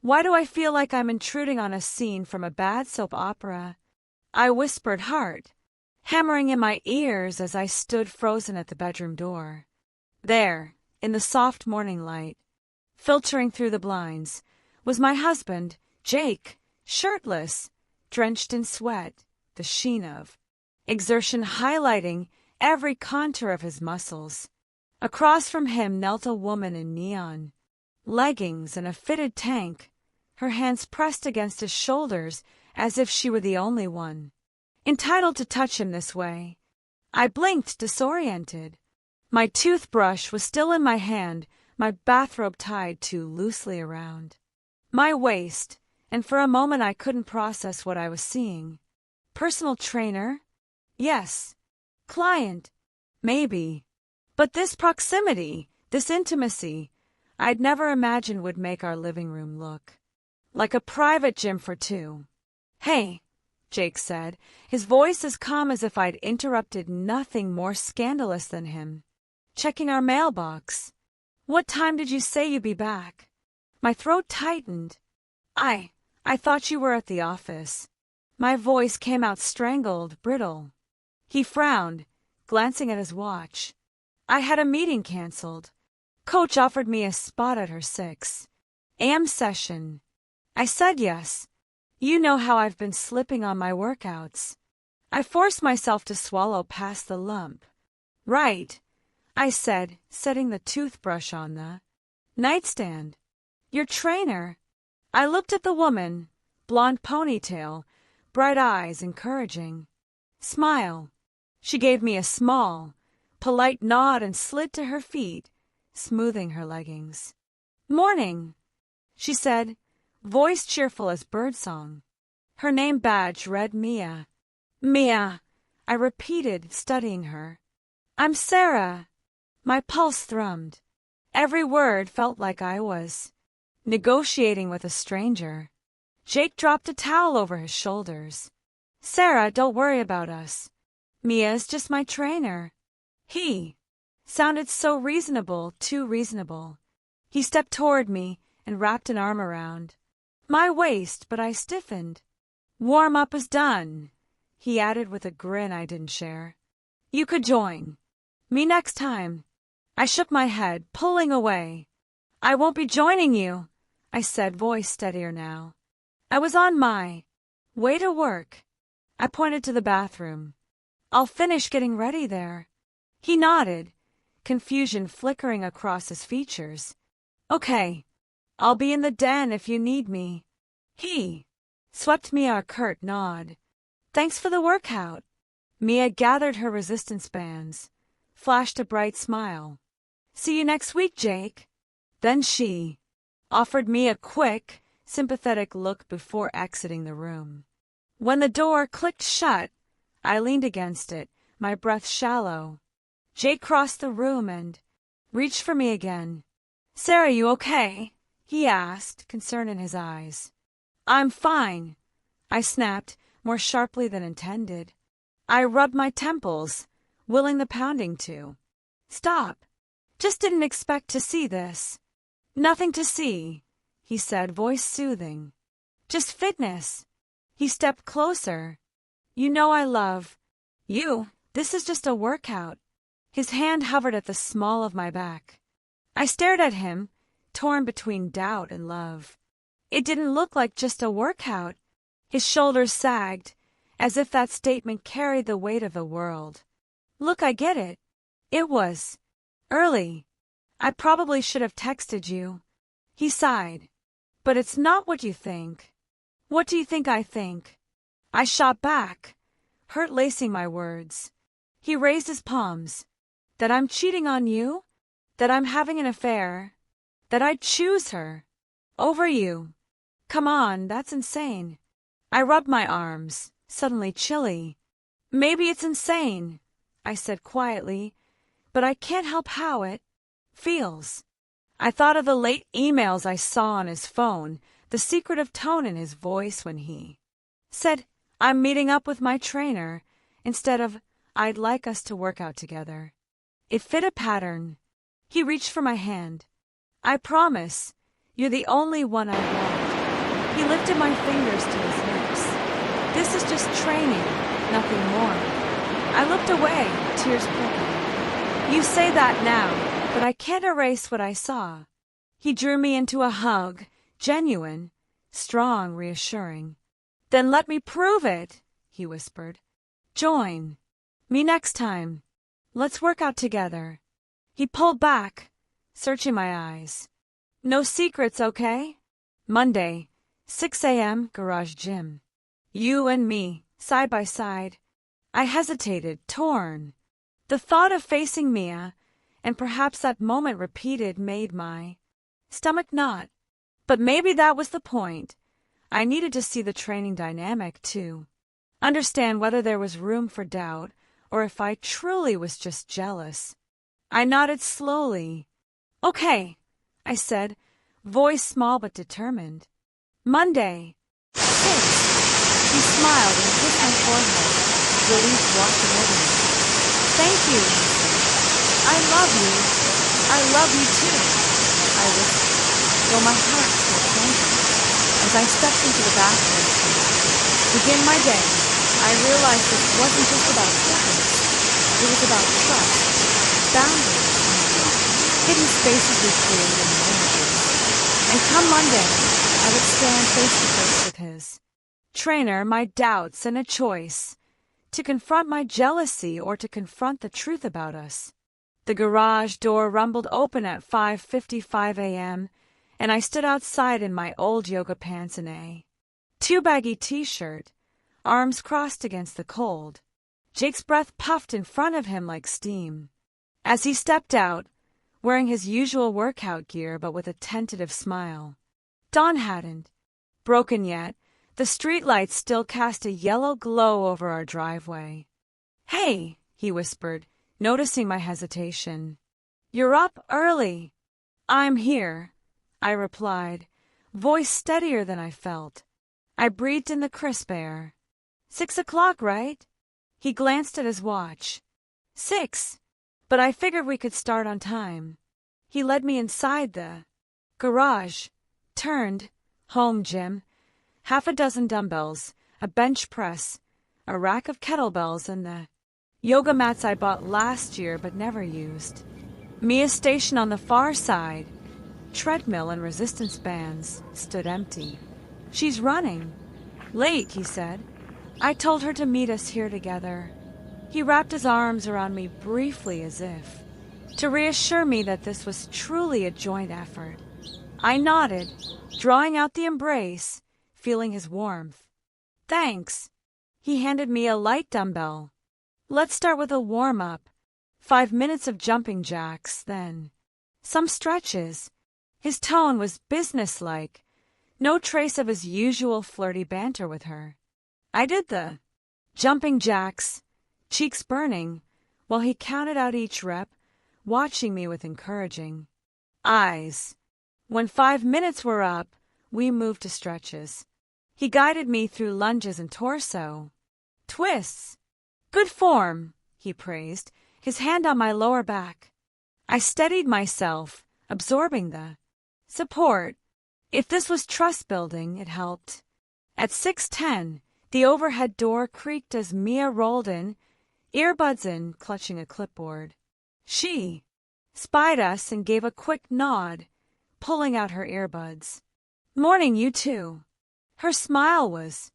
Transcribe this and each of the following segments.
Why do I feel like I'm intruding on a scene from a bad soap opera? I whispered, heart hammering in my ears as I stood frozen at the bedroom door. There, in the soft morning light, filtering through the blinds, was my husband, Jake, shirtless, drenched in sweat, the sheen of exertion highlighting every contour of his muscles. Across from him knelt a woman in neon leggings and a fitted tank, her hands pressed against his shoulders as if she were the only one entitled to touch him this way. I blinked, disoriented. My toothbrush was still in my hand, my bathrobe tied too loosely around my waist, and for a moment I couldn't process what I was seeing. Personal trainer? Yes. Client? Maybe. But this proximity, this intimacy, I'd never imagined would make our living room look like a private gym for two. Hey, Jake said, his voice as calm as if I'd interrupted nothing more scandalous than him. Checking our mailbox. What time did you say you'd be back? My throat tightened. I thought you were at the office. My voice came out strangled, brittle. He frowned, glancing at his watch. I had a meeting canceled. Coach offered me a spot at her 6 a.m. session. I said yes. You know how I've been slipping on my workouts. I forced myself to swallow past the lump. Right, I said, setting the toothbrush on the nightstand. Your trainer. I looked at the woman, blonde ponytail, bright eyes, encouraging smile. She gave me a small, polite nod and slid to her feet, smoothing her leggings. Morning, she said, voice cheerful as birdsong. Her name badge read Mia. Mia, I repeated, studying her. I'm Sarah. My pulse thrummed. Every word felt like I was negotiating with a stranger. Jake dropped a towel over his shoulders. Sarah, don't worry about us. Mia's just my trainer. He sounded so reasonable, too reasonable. He stepped toward me and wrapped an arm around my waist, but I stiffened. Warm-up is done, he added with a grin I didn't share. You could join me next time. I shook my head, pulling away. I won't be joining you, I said, voice steadier now. I was on my way to work. I pointed to the bathroom. I'll finish getting ready there. He nodded, confusion flickering across his features. Okay, I'll be in the den if you need me. He swept me a curt nod. Thanks for the workout. Mia gathered her resistance bands, flashed a bright smile. See you next week, Jake. Then she offered me a quick, sympathetic look before exiting the room. When the door clicked shut, I leaned against it, my breath shallow. Jake crossed the room and reached for me again. Sarah, you okay? He asked, concern in his eyes. I'm fine, I snapped, more sharply than intended. I rubbed my temples, willing the pounding to stop. Just didn't expect to see this. Nothing to see, he said, voice soothing. Just fitness. He stepped closer. You know I love you. This is just a workout. His hand hovered at the small of my back. I stared at him, torn between doubt and love. It didn't look like just a workout. His shoulders sagged, as if that statement carried the weight of the world. Look, I get it. It was early. I probably should have texted you. He sighed. But it's not what you think. What do you think I think? I shot back, hurt lacing my words. He raised his palms. That I'm cheating on you? That I'm having an affair? That I'd choose her over you? Come on, that's insane. I rubbed my arms, suddenly chilly. Maybe it's insane, I said quietly, but I can't help how it feels. I thought of the late emails I saw on his phone, the secretive tone in his voice when he said, I'm meeting up with my trainer, instead of, I'd like us to work out together. It fit a pattern. He reached for my hand. I promise, you're the only one I want. He lifted my fingers to his lips. This is just training, nothing more. I looked away, tears prickling. You say that now, but I can't erase what I saw. He drew me into a hug, genuine, strong, reassuring. Then let me prove it, he whispered. Join me next time. Let's work out together. He pulled back, searching my eyes. No secrets, okay? Monday, 6 a.m., garage gym. You and me, side by side. I hesitated, torn. The thought of facing Mia, and perhaps that moment repeated, made my stomach knot. But maybe that was the point. I needed to see the training dynamic, too. Understand whether there was room for doubt, or if I truly was just jealous. I nodded slowly. Okay, I said, voice small but determined. Monday, 6. He smiled and kissed my forehead, relief washing over me. Thank you, he said. I love you. I love you too, I whispered, though my heart still trembled. As I stepped into the bathroom to begin my day, I realized this wasn't just about fitness. It was about trust, boundaries, hidden spaces we created in marriages. And come Monday, I would stand face to face with his trainer, my doubts, and a choice: to confront my jealousy or to confront the truth about us. The garage door rumbled open at 5:55 a.m., and I stood outside in my old yoga pants and a too-baggy t-shirt, arms crossed against the cold. Jake's breath puffed in front of him like steam. As he stepped out, wearing his usual workout gear but with a tentative smile. Dawn hadn't broken yet. The streetlights still cast a yellow glow over our driveway. Hey, he whispered, noticing my hesitation. You're up early. I'm here, I replied, voice steadier than I felt. I breathed in the crisp air. 6 o'clock, right? He glanced at his watch. 6, but I figured we could start on time. He led me inside the garage, turned, home gym, half a dozen dumbbells, a bench press, a rack of kettlebells, and the yoga mats I bought last year but never used. Mia's station on the far side, treadmill and resistance bands, stood empty. She's running. Late, he said. I told her to meet us here together. He wrapped his arms around me briefly as if to reassure me that this was truly a joint effort. I nodded, drawing out the embrace, feeling his warmth. Thanks. He handed me a light dumbbell. Let's start with a warm-up. 5 minutes of jumping jacks, then some stretches. His tone was businesslike, no trace of his usual flirty banter with her. I did the jumping jacks, cheeks burning, while he counted out each rep, watching me with encouraging eyes. When 5 minutes were up, we moved to stretches. He guided me through lunges and torso. Twists. Good form, he praised, his hand on my lower back. I steadied myself, absorbing the support. If this was trust building, it helped. At 6:10, the overhead door creaked as Mia rolled in, earbuds in, clutching a clipboard. She spied us and gave a quick nod, pulling out her earbuds. Morning, you two. Her smile was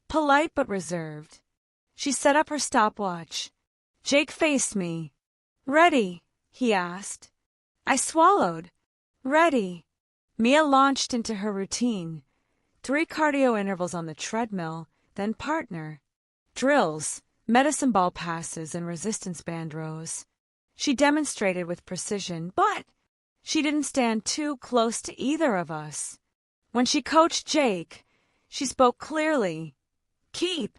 polite but reserved. She set up her stopwatch. Jake faced me. Ready? He asked. I swallowed. Ready. Mia launched into her routine. 3 cardio intervals on the treadmill, then partner. Drills, medicine ball passes, and resistance band rows. She demonstrated with precision, but she didn't stand too close to either of us. When she coached Jake, she spoke clearly. Keep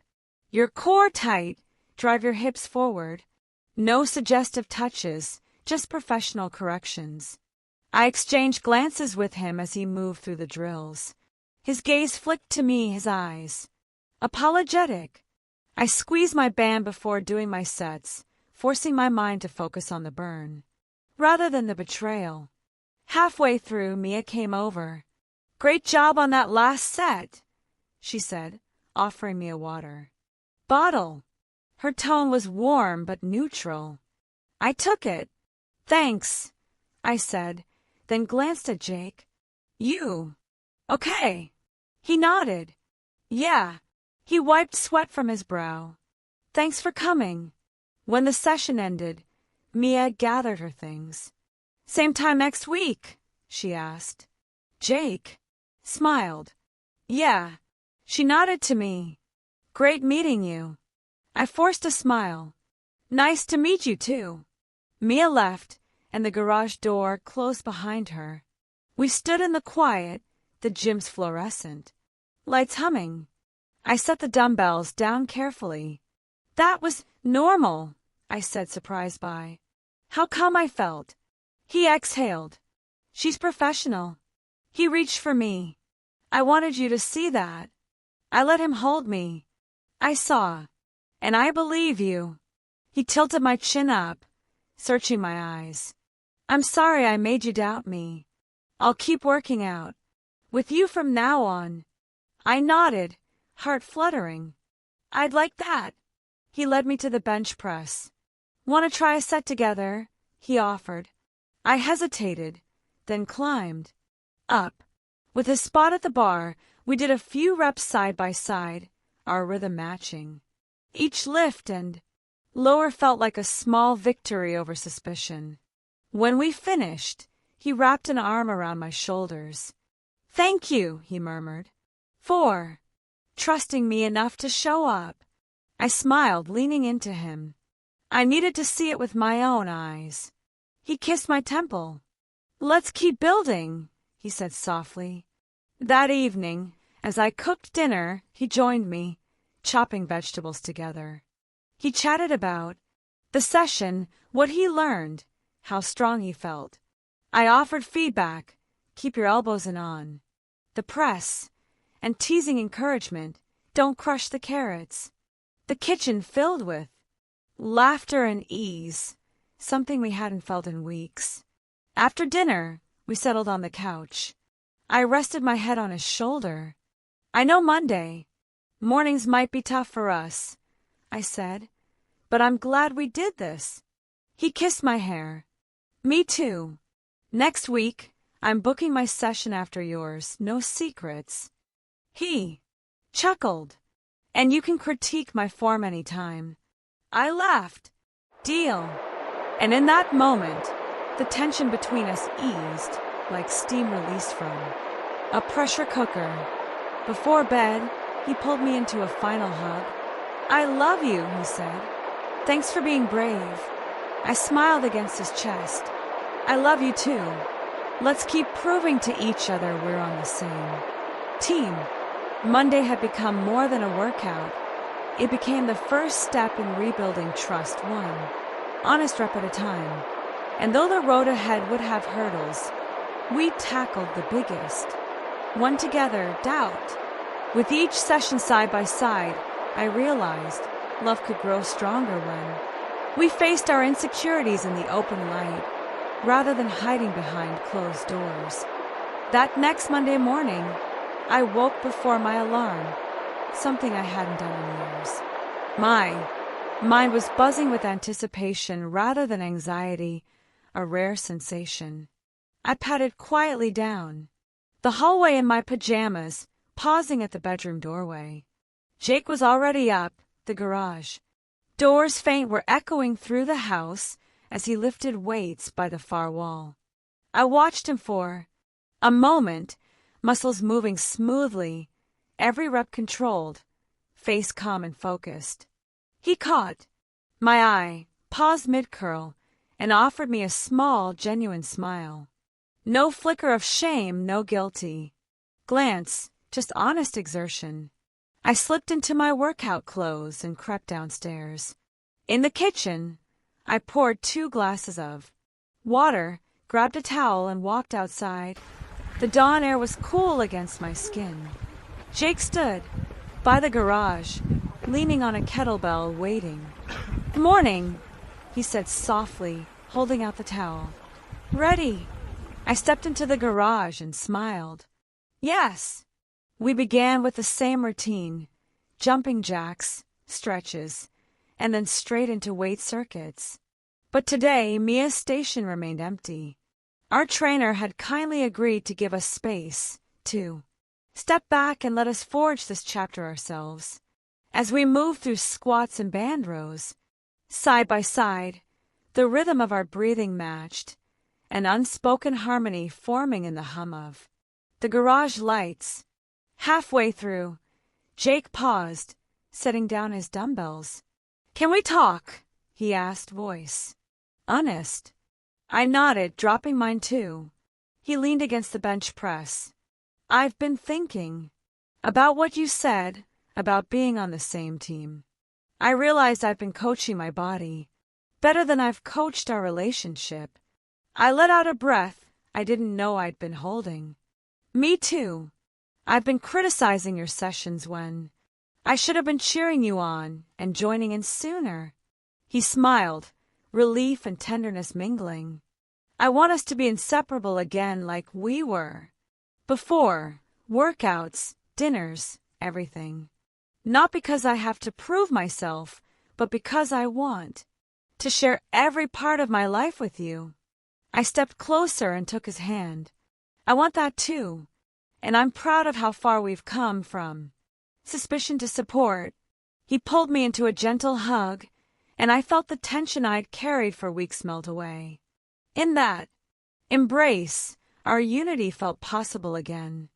your core tight. Drive your hips forward. No suggestive touches, just professional corrections. I exchanged glances with him as he moved through the drills. His gaze flicked to me, his eyes apologetic. I squeezed my band before doing my sets, forcing my mind to focus on the burn rather than the betrayal. Halfway through, Mia came over. Great job on that last set, she said, offering me a water bottle. Her tone was warm but neutral. I took it. Thanks, I said, then glanced at Jake. You okay? He nodded. Yeah. He wiped sweat from his brow. Thanks for coming. When the session ended, Mia gathered her things. Same time next week, she asked. Jake smiled. Yeah. She nodded to me. Great meeting you. I forced a smile. Nice to meet you, too. Mia left, and the garage door closed behind her. We stood in the quiet, the gym's fluorescent. Lights humming. I set the dumbbells down carefully. That was normal, I said, surprised by how calm I felt. He exhaled. She's professional. He reached for me. I wanted you to see that. I let him hold me. I saw. And I believe you. He tilted my chin up, searching my eyes. I'm sorry I made you doubt me. I'll keep working out. With you from now on. I nodded, heart fluttering. I'd like that. He led me to the bench press. Want to try a set together? He offered. I hesitated, then climbed. Up. With his spot at the bar, we did a few reps side by side, our rhythm matching. Each lift and lower felt like a small victory over suspicion. When we finished, he wrapped an arm around my shoulders. Thank you, he murmured, for trusting me enough to show up. I smiled, leaning into him. I needed to see it with my own eyes. He kissed my temple. Let's keep building, he said softly. That evening, as I cooked dinner, he joined me, chopping vegetables together. He chatted about the session, what he learned, how strong he felt. I offered feedback, keep your elbows in on. The press, and teasing encouragement, don't crush the carrots. The kitchen filled with laughter and ease, something we hadn't felt in weeks. After dinner, we settled on the couch. I rested my head on his shoulder. I know Monday. Mornings might be tough for us, I said, but I'm glad we did this. He kissed my hair. Me too. Next week, I'm booking my session after yours, no secrets. He chuckled. And you can critique my form anytime. I laughed. Deal. And in that moment, the tension between us eased, like steam released from a pressure cooker. Before bed, he pulled me into a final hug. I love you, he said. Thanks for being brave. I smiled against his chest. I love you too. Let's keep proving to each other we're on the same team. Monday had become more than a workout. It became the first step in rebuilding trust, one honest rep at a time. And though the road ahead would have hurdles, we tackled the biggest. One together, doubt. With each session side by side, I realized love could grow stronger when we faced our insecurities in the open light, rather than hiding behind closed doors. That next Monday morning, I woke before my alarm, something I hadn't done in years. My mind was buzzing with anticipation rather than anxiety, a rare sensation. I patted quietly down the hallway in my pajamas, pausing at the bedroom doorway. Jake was already up, the garage doors faint were echoing through the house as he lifted weights by the far wall. I watched him for a moment, muscles moving smoothly, every rep controlled, face calm and focused. He caught my eye, paused mid-curl, and offered me a small, genuine smile. No flicker of shame, no guilty glance, just honest exertion. I slipped into my workout clothes and crept downstairs. In the kitchen, I poured 2 glasses of water, grabbed a towel, and walked outside. The dawn air was cool against my skin. Jake stood by the garage, leaning on a kettlebell, waiting. Morning, he said softly, holding out the towel. Ready. I stepped into the garage and smiled. Yes. We began with the same routine, jumping jacks, stretches, and then straight into weight circuits. But today, Mia's station remained empty. Our trainer had kindly agreed to give us space, to step back and let us forge this chapter ourselves. As we moved through squats and band rows, side by side, the rhythm of our breathing matched, an unspoken harmony forming in the hum of the garage lights. Halfway through, Jake paused, setting down his dumbbells. "Can we talk?" he asked, voice honest. I nodded, dropping mine too. He leaned against the bench press. "I've been thinking about what you said about being on the same team. I realized I've been coaching my body better than I've coached our relationship." I let out a breath I didn't know I'd been holding. "Me too. I've been criticizing your sessions when I should have been cheering you on and joining in sooner." He smiled, relief and tenderness mingling. "I want us to be inseparable again like we were before, workouts, dinners, everything. Not because I have to prove myself, but because I want to share every part of my life with you." I stepped closer and took his hand. "I want that too, and I'm proud of how far we've come from suspicion to support." He pulled me into a gentle hug, and I felt the tension I'd carried for weeks melt away. In that embrace, our unity felt possible again.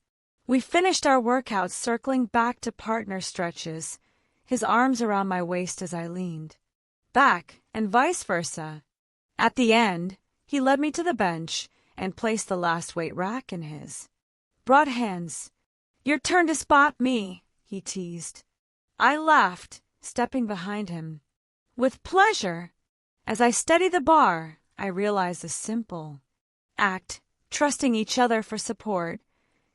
We finished our workouts circling back to partner stretches, his arms around my waist as I leaned back, and vice versa. At the end, he led me to the bench and placed the last weight rack in his broad hands. "Your turn to spot me," he teased. I laughed, stepping behind him. "With pleasure." As I steadied the bar, I realized a simple act, trusting each other for support,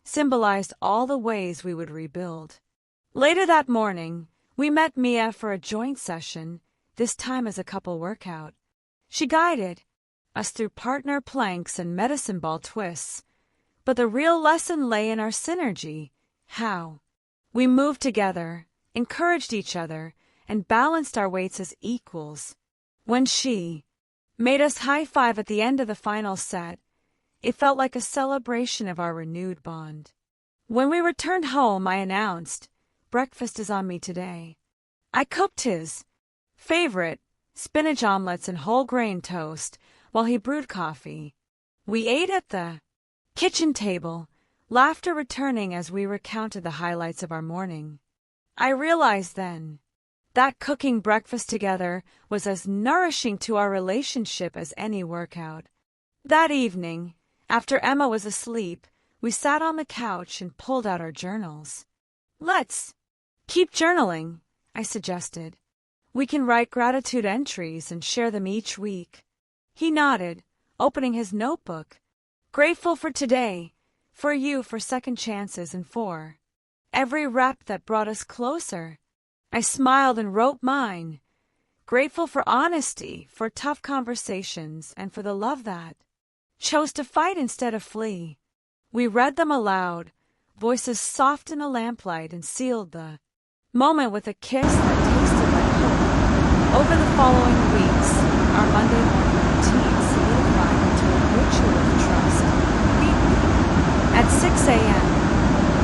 symbolized all the ways we would rebuild. Later that morning, we met Mia for a joint session, this time as a couple workout. She guided us through partner planks and medicine ball twists, but the real lesson lay in our synergy, how we moved together, encouraged each other, and balanced our weights as equals. When she made us high-five at the end of the final set, it felt like a celebration of our renewed bond. When we returned home, I announced, "Breakfast is on me today." I cooked his favorite, spinach omelets and whole grain toast, while he brewed coffee. We ate at the kitchen table, laughter returning as we recounted the highlights of our morning. I realized then that cooking breakfast together was as nourishing to our relationship as any workout. That evening, after Emma was asleep, we sat on the couch and pulled out our journals. "Let's keep journaling," I suggested. "We can write gratitude entries and share them each week." He nodded, opening his notebook. "Grateful for today, for you, for second chances, and for every rep that brought us closer." I smiled and wrote mine. "Grateful for honesty, for tough conversations, and for the love that chose to fight instead of flee." We read them aloud, voices soft in the lamplight, and sealed the moment with a kiss that tasted like hope. Over the following weeks, our Monday morning routine solidified into a ritual of trust. We at 6 a.m.,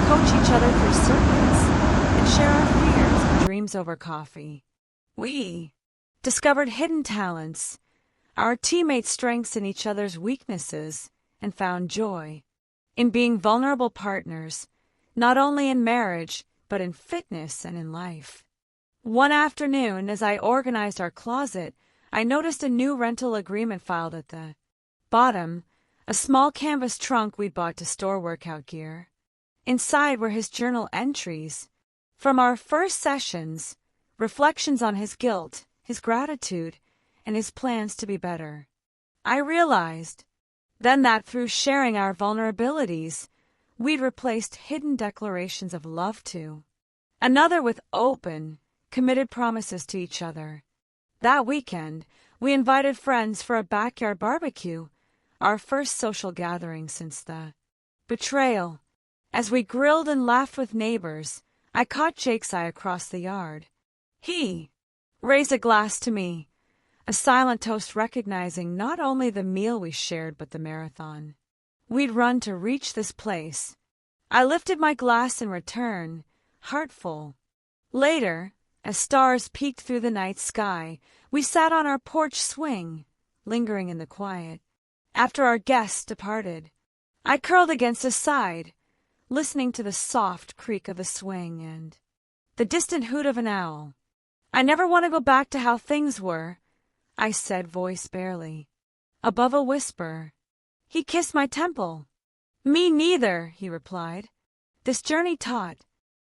coach each other through circuits and share our fears and dreams over coffee. We discovered hidden talents, our teammates' strengths in each other's weaknesses, and found joy in being vulnerable partners, not only in marriage, but in fitness and in life. One afternoon, as I organized our closet, I noticed a new rental agreement filed at the bottom, a small canvas trunk we'd bought to store workout gear. Inside were his journal entries from our first sessions, reflections on his guilt, his gratitude, and his plans to be better. I realized then that through sharing our vulnerabilities, we'd replaced hidden declarations of love to another with open, committed promises to each other. That weekend, we invited friends for a backyard barbecue, our first social gathering since the betrayal. As we grilled and laughed with neighbors, I caught Jake's eye across the yard. He raised a glass to me, a silent toast recognizing not only the meal we shared but the marathon we'd run to reach this place. I lifted my glass in return, heart full. Later, as stars peeked through the night sky, we sat on our porch swing, lingering in the quiet. After our guests departed, I curled against his side, listening to the soft creak of the swing and the distant hoot of an owl. I never want to go back to how things were, I said, voice barely above a whisper. He kissed my temple. Me neither, he replied. This journey taught